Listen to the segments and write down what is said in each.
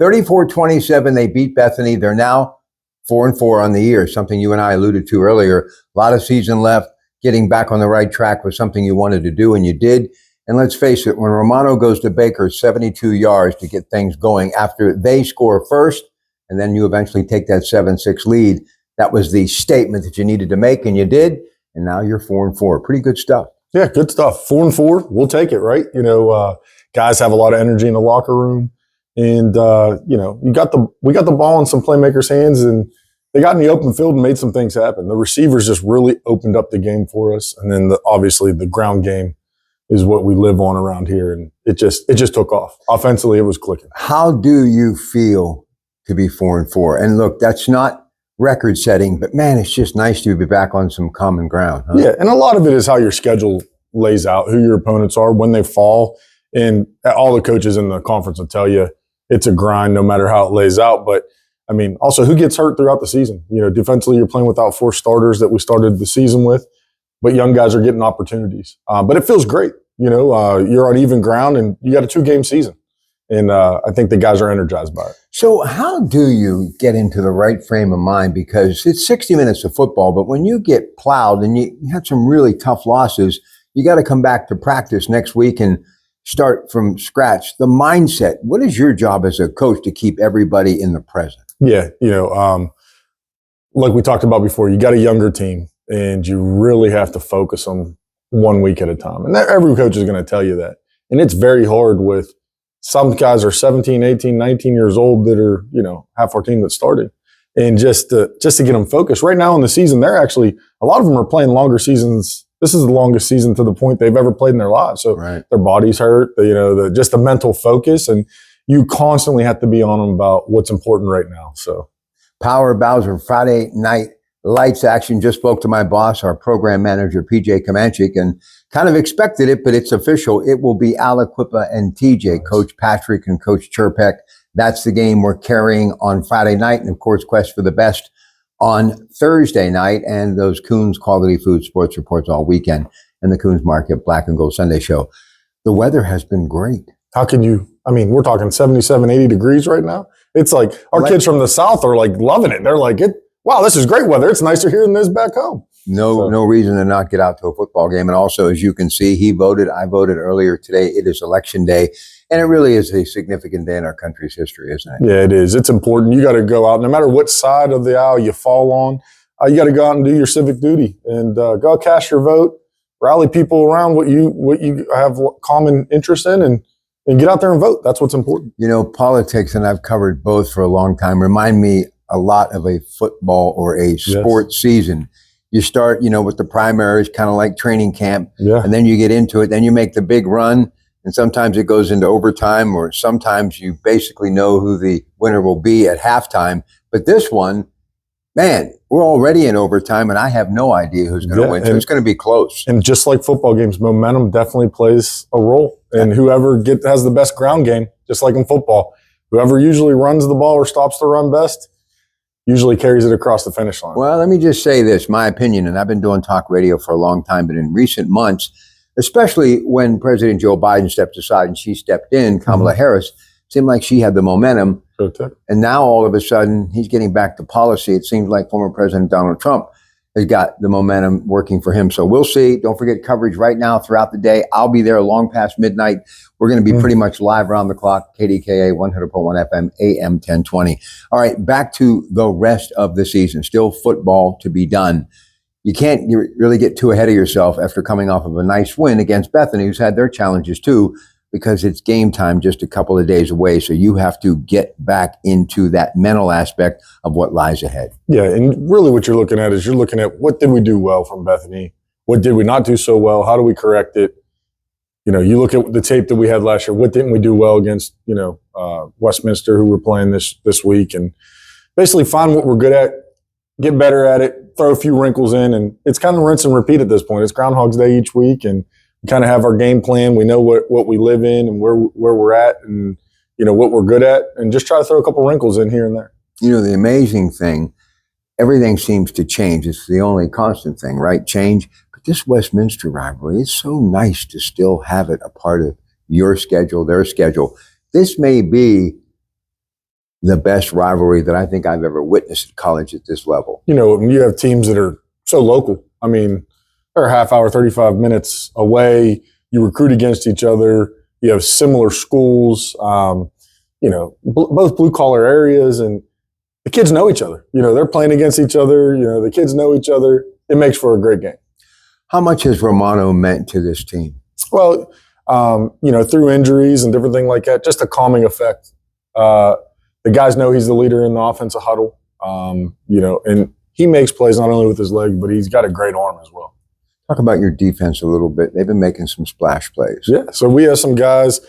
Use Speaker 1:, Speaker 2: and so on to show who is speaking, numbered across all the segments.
Speaker 1: 34-27, they beat Bethany. They're now 4-4 on the year, something you and I alluded to earlier. A lot of season left. Getting back on the right track was something you wanted to do, and you did. And let's face it, when Romano goes to Baker 72 yards to get things going after they score first, and then you eventually take that 7-6 lead, that was the statement that you needed to make, and you did. And now you're 4-4. Pretty good stuff.
Speaker 2: Yeah, good stuff. 4-4, we'll take it, right? Guys have a lot of energy in the locker room, and we got the ball in some playmakers' hands, and they got in the open field and made some things happen. The receivers just really opened up the game for us, and then obviously the ground game is what we live on around here, and it just took off. Offensively, it was clicking.
Speaker 1: How do you feel to be 4-4? And look, that's not record setting, but man, it's just nice to be back on some common ground. Huh?
Speaker 2: Yeah, and a lot of it is how your schedule lays out, who your opponents are, when they fall, and all the coaches in the conference will tell you it's a grind no matter how it lays out. But I mean, also who gets hurt throughout the season? Defensively, you're playing without 4 starters that we started the season with, but young guys are getting opportunities. But it feels great. You're on even ground, and you got a 2-game season. And I think the guys are energized by it.
Speaker 1: So how do you get into the right frame of mind? Because it's 60 minutes of football, but when you get plowed and you had some really tough losses, you got to come back to practice next week and start from scratch. The mindset, what is your job as a coach to keep everybody in the present?
Speaker 2: Yeah, like we talked about before, you got a younger team, and you really have to focus on 1 week at a time. And every coach is going to tell you that. And it's very hard with some guys are 17, 18, 19 years old that are, half our team that started. And just to get them focused. Right now in the season, they're actually, a lot of them are playing longer seasons. This is the longest season to the point they've ever played in their lives. So Their bodies hurt, just the mental focus. And you constantly have to be on them about what's important right now. So
Speaker 1: Power Bowser Friday night lights action. Just spoke to my boss, our program manager, PJ Comanchic, and kind of expected it, but it's official. It will be Aliquippa and TJ, Coach Patrick and Coach Chirpek. That's the game we're carrying on Friday night. And of course, Quest for the Best on Thursday night, and those Coons Quality Food Sports reports all weekend, and the Coons Market Black and Gold Sunday show. The weather has been great.
Speaker 2: How can you, we're talking 77, 80 degrees right now. It's like our kids from the South are like loving it. They're like, wow, this is great weather. It's nicer here than this back home.
Speaker 1: No reason to not get out to a football game. And also, as you can see, I voted earlier today. It is election day. And it really is a significant day in our country's history, isn't it?
Speaker 2: Yeah, it is. It's important. You got to go out, no matter what side of the aisle you fall on, you got to go out and do your civic duty and go cast your vote, rally people around what you have common interest in, and get out there and vote. That's what's important.
Speaker 1: Politics, and I've covered both for a long time, remind me a lot of a football or a sports season. You start, with the primaries, kind of like training camp, and then you get into it. Then you make the big run, and sometimes it goes into overtime, or sometimes you basically know who the winner will be at halftime. But this one, man, we're already in overtime, and I have no idea who's going to win. So it's going to be close.
Speaker 2: And just like football games, momentum definitely plays a role. And whoever has the best ground game, just like in football, whoever usually runs the ball or stops the run best, usually carries it across the finish line.
Speaker 1: Well, let me just say this, my opinion, and I've been doing talk radio for a long time, but in recent months, especially when President Joe Biden stepped aside and she stepped in, Kamala Harris, seemed like she had the momentum. And now all of a sudden, he's getting back to policy. It seems like former President Donald Trump has got the momentum working for him. So we'll see. Don't forget coverage right now throughout the day. I'll be there long past midnight. We're going to be pretty much live around the clock. KDKA 100.1 FM, AM 1020. All right, back to the rest of the season. Still football to be done. You can't really get too ahead of yourself after coming off of a nice win against Bethany, who's had their challenges too, because it's game time just a couple of days away. So you have to get back into that mental aspect of what lies ahead.
Speaker 2: Yeah, and really what you're looking at is you're looking at what did we do well from Bethany? What did we not do so well? How do we correct it? You look at the tape that we had last year. What didn't we do well against, Westminster, who we're playing this week? And basically find what we're good at, get better at it, throw a few wrinkles in. And it's kind of rinse and repeat at this point. It's Groundhog's Day each week, and we kind of have our game plan. We know what we live in and where we're at, and what we're good at, and just try to throw a couple wrinkles in here and there.
Speaker 1: The amazing thing, everything seems to change. It's the only constant thing, right? Change. But this Westminster rivalry, it's so nice to still have it a part of your schedule, their schedule. This may be the best rivalry that I think I've ever witnessed at college at this level.
Speaker 2: You know, when you have teams that are so local, I mean, they're a half hour, 35 minutes away. You recruit against each other. You have similar schools, you know, both blue collar areas, and the kids know each other. You know, they're playing against each other. You know, the kids know each other. It makes for a great game.
Speaker 1: How much has Romano meant to this team?
Speaker 2: Well, you know, through injuries and different things like that, just a calming effect. The guys know he's the leader in the offensive huddle, you know, and he makes plays not only with his leg, but he's got a great arm as well.
Speaker 1: Talk about your defense a little bit. They've been making some splash plays.
Speaker 2: Yeah, so we have some guys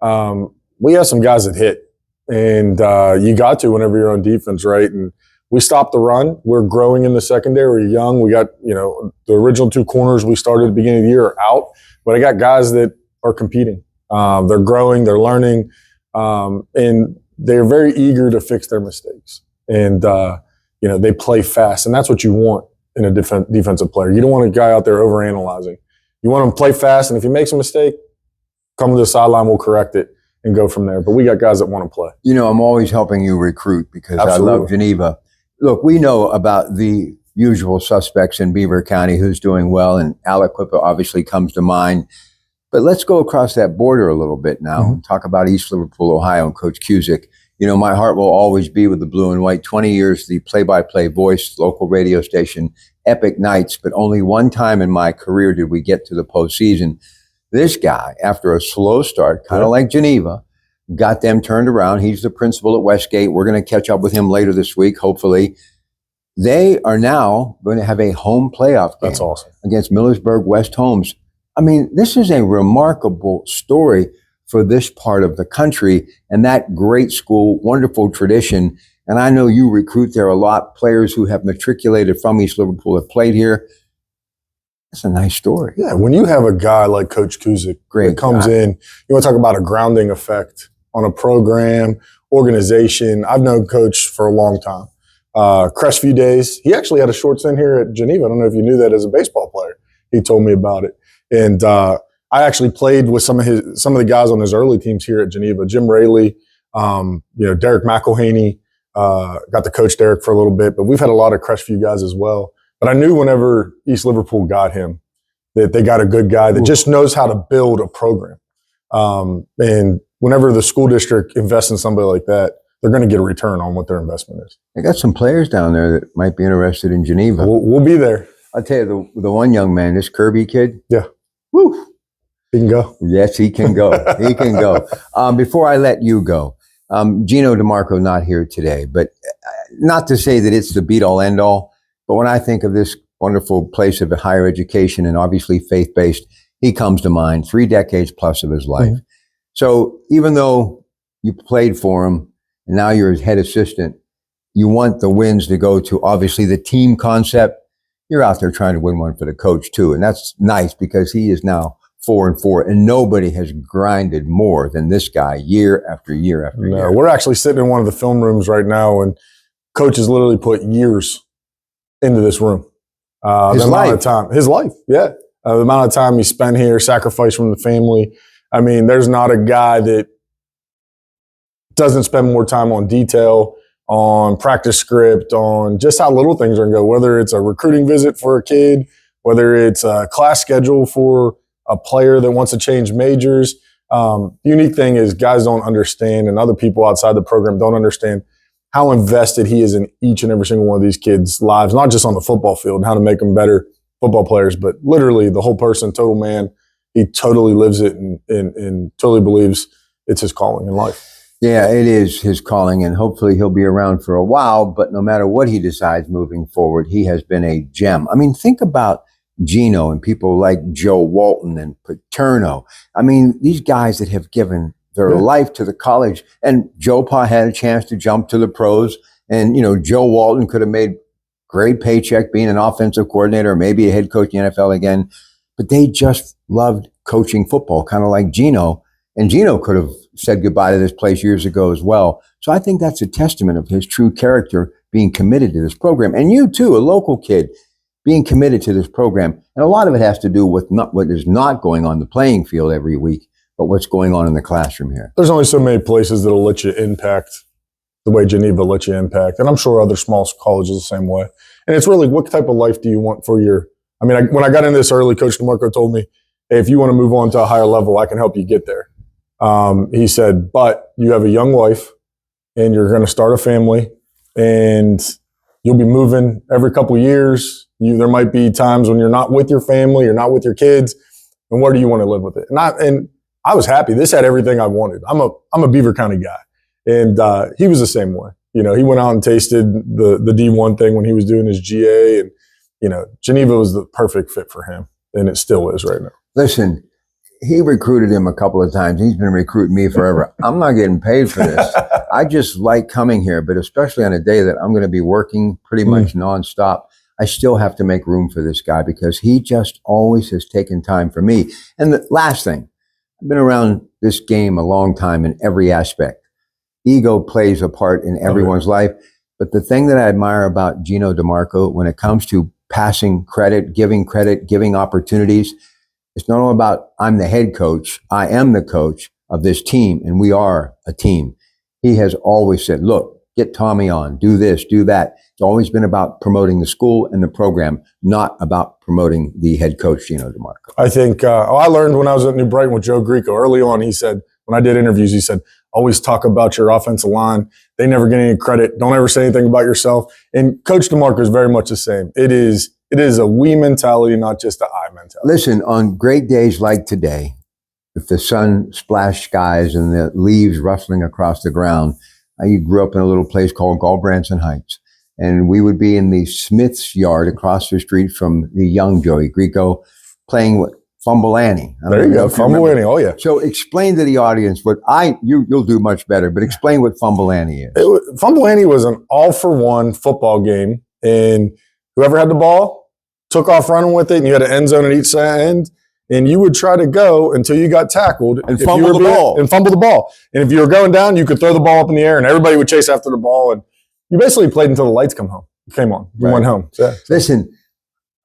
Speaker 2: that hit, and you got to whenever you're on defense, right? And we stopped the run. We're growing in the secondary. We're young. We got, you know, the original two corners we started at the beginning of the year are out, but I got guys that are competing. They're growing. They're learning, and they're very eager to fix their mistakes. And you know, they play fast, and that's what you want in a defensive player. You don't want a guy out there overanalyzing. You want him to play fast, and if he makes a mistake, come to the sideline, we'll correct it and go from there. But we got guys that want to play.
Speaker 1: You know, I'm always helping you recruit because
Speaker 2: Absolutely.
Speaker 1: I love Geneva. Look, we know about the usual suspects in Beaver County who's doing well, and Aliquippa obviously comes to mind. But let's go across that border a little bit now and talk about East Liverpool, Ohio, and Coach Cusick. You know, my heart will always be with the blue and white. 20 years, the play-by-play voice, local radio station, epic nights. But only one time in my career did we get to the postseason. This guy, after a slow start, kind of like Geneva, got them turned around. He's the principal at Westgate. We're going to catch up with him later this week, hopefully. They are now going to have a home playoff game.
Speaker 2: That's awesome.
Speaker 1: Against Millersburg West Holmes. I mean, this is a remarkable story for this part of the country and that great school, wonderful tradition. And I know you recruit there a lot. Players who have matriculated from East Liverpool have played here. That's a nice story.
Speaker 2: Yeah, when you have a guy like Coach Cusick that comes in, you want to talk about a grounding effect on a program, organization. I've known Coach for a long time. Crestview days, he actually had a short stint here at Geneva. I don't know if you knew that as a baseball player. He told me about it. And I actually played with some of the guys on his early teams here at Geneva. Jim Rayleigh, you know, Derek McElhaney, got to coach Derek for a little bit, but we've had a lot of Crestview guys as well. But I knew whenever East Liverpool got him that they got a good guy that just knows how to build a program. And whenever the school district invests in somebody like that, they're going to get a return on what their investment is.
Speaker 1: They got some players down there that might be interested in Geneva.
Speaker 2: We'll be there.
Speaker 1: I'll tell you, the one young man, this Kirby kid.
Speaker 2: Yeah.
Speaker 1: Woo.
Speaker 2: He can go.
Speaker 1: Yes, he can go. He can go. Before I let you go, Gino DeMarco not here today, but not to say that it's the be-all, end-all, but when I think of this wonderful place of higher education and obviously faith-based, he comes to mind 3 decades plus of his life. Mm-hmm. So even though you played for him and now you're his head assistant, you want the wins to go to obviously the team concept. You're out there trying to win one for the coach too. And that's nice because he is now 4-4 and nobody has grinded more than this guy year after year after year.
Speaker 2: We're actually sitting in one of the film rooms right now and coach has literally put years into this room.
Speaker 1: His life.
Speaker 2: Yeah. The amount of time he spent here, sacrifice from the family. I mean, there's not a guy that doesn't spend more time on detail, on practice script, on just how little things are going to go, whether it's a recruiting visit for a kid, whether it's a class schedule for a player that wants to change majors. The unique thing is guys don't understand, and other people outside the program don't understand how invested he is in each and every single one of these kids' lives, not just on the football field, how to make them better football players, but literally the whole person, total man. He totally lives it and totally believes it's his calling in life.
Speaker 1: Yeah, it is his calling, and hopefully he'll be around for a while, but no matter what he decides moving forward, he has been a gem. I mean, think about Gino and people like Joe Walton and Paterno. I mean, these guys that have given their life to the college, and Joe Pa had a chance to jump to the pros, and, you know, Joe Walton could have made great paycheck being an offensive coordinator, or maybe a head coach in the NFL again, but they just loved coaching football, kind of like Gino. And Gino could have said goodbye to this place years ago as well. So I think that's a testament of his true character, being committed to this program. And you too, a local kid, being committed to this program. And a lot of it has to do with what is not going on the playing field every week, but what's going on in the classroom here.
Speaker 2: There's only so many places that'll let you impact the way Geneva lets you impact. And I'm sure other small colleges the same way. And it's really, what type of life do you want for your – I mean, when I got into this early, Coach DeMarco told me, hey, if you want to move on to a higher level, I can help you get there. He said, but you have a young wife and you're going to start a family and you'll be moving every couple of years. There might be times when you're not with your family, you're not with your kids. And where do you want to live with it? And I was happy. This had everything I wanted. I'm a Beaver County guy. And he was the same way. You know, he went out and tasted the D1 thing when he was doing his GA. And, you know, Geneva was the perfect fit for him. And it still is right now.
Speaker 1: Listen, he recruited him a couple of times. He's been recruiting me forever. I'm not getting paid for this. I just like coming here, but especially on a day that I'm going to be working pretty much nonstop, I still have to make room for this guy because he just always has taken time for me. And the last thing, I've been around this game a long time in every aspect. Ego plays a part in everyone's life. But the thing that I admire about Gino DeMarco when it comes to passing credit, giving opportunities, it's not all about I'm the head coach. I am the coach of this team, and we are a team. He has always said, look, get Tommy on, do this, do that. It's always been about promoting the school and the program, not about promoting the head coach, Gino DeMarco.
Speaker 2: I think I learned when I was at New Brighton with Joe Greco early on. He said, when I did interviews, he said, always talk about your offensive line. They never get any credit. Don't ever say anything about yourself. And Coach DeMarco is very much the same. It is a we mentality, not just an I mentality.
Speaker 1: Listen, on great days like today, with the sun splashed skies and the leaves rustling across the ground, I grew up in a little place called Galbraithson Heights. And we would be in the Smith's yard across the street from the young Joey Greco playing with Fumble Annie.
Speaker 2: There you go, Fumble Annie. Oh, yeah.
Speaker 1: So explain to the audience what you'll do much better, but explain what Fumble Annie is.
Speaker 2: Fumble Annie was an all-for-one football game, and whoever had the ball took off running with it, and you had an end zone at each end, and you would try to go until you got tackled
Speaker 1: and fumble the ball.
Speaker 2: And if you were going down, you could throw the ball up in the air, and everybody would chase after the ball, and you basically played until the lights came on. You went home. So.
Speaker 1: Listen,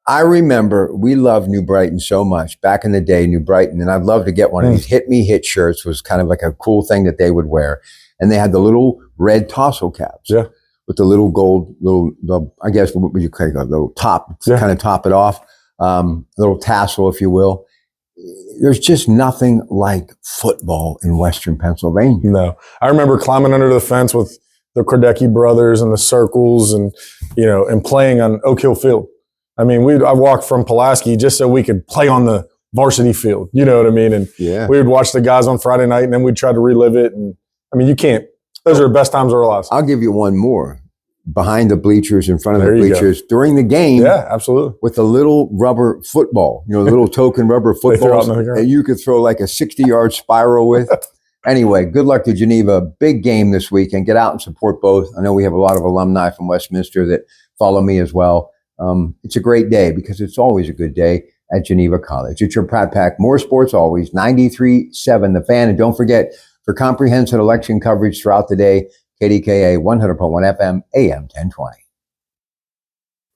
Speaker 1: I remember we loved New Brighton so much back in the day, New Brighton, and I'd love to get one of these Hit Me Hit shirts was kind of like a cool thing that they would wear. And they had the little red tassel caps with the little gold, I guess, what would you call it, a little top to kind of top it off, a little tassel, if you will. There's just nothing like football in Western Pennsylvania.
Speaker 2: No. I remember climbing under the fence with the Kordecki brothers and the circles and, you know, and playing on Oak Hill Field. I mean, I walked from Pulaski just so we could play on the varsity field. You know what I mean? And we would watch the guys on Friday night and then we'd try to relive it. And I mean, you can't. Those are the best times of our lives.
Speaker 1: I'll give you one more. Behind the bleachers, in front of the bleachers, during the game.
Speaker 2: Yeah, absolutely.
Speaker 1: With a little rubber football, you know, little token rubber footballs that you could throw like a 60-yard spiral with. Anyway, good luck to Geneva. Big game this week, and get out and support both. I know we have a lot of alumni from Westminster that follow me as well. It's a great day because it's always a good day at Geneva College. It's your Pratt Pack. More sports always. 93.7 The Fan. And don't forget, for comprehensive election coverage throughout the day, KDKA 100.1 FM, AM 1020.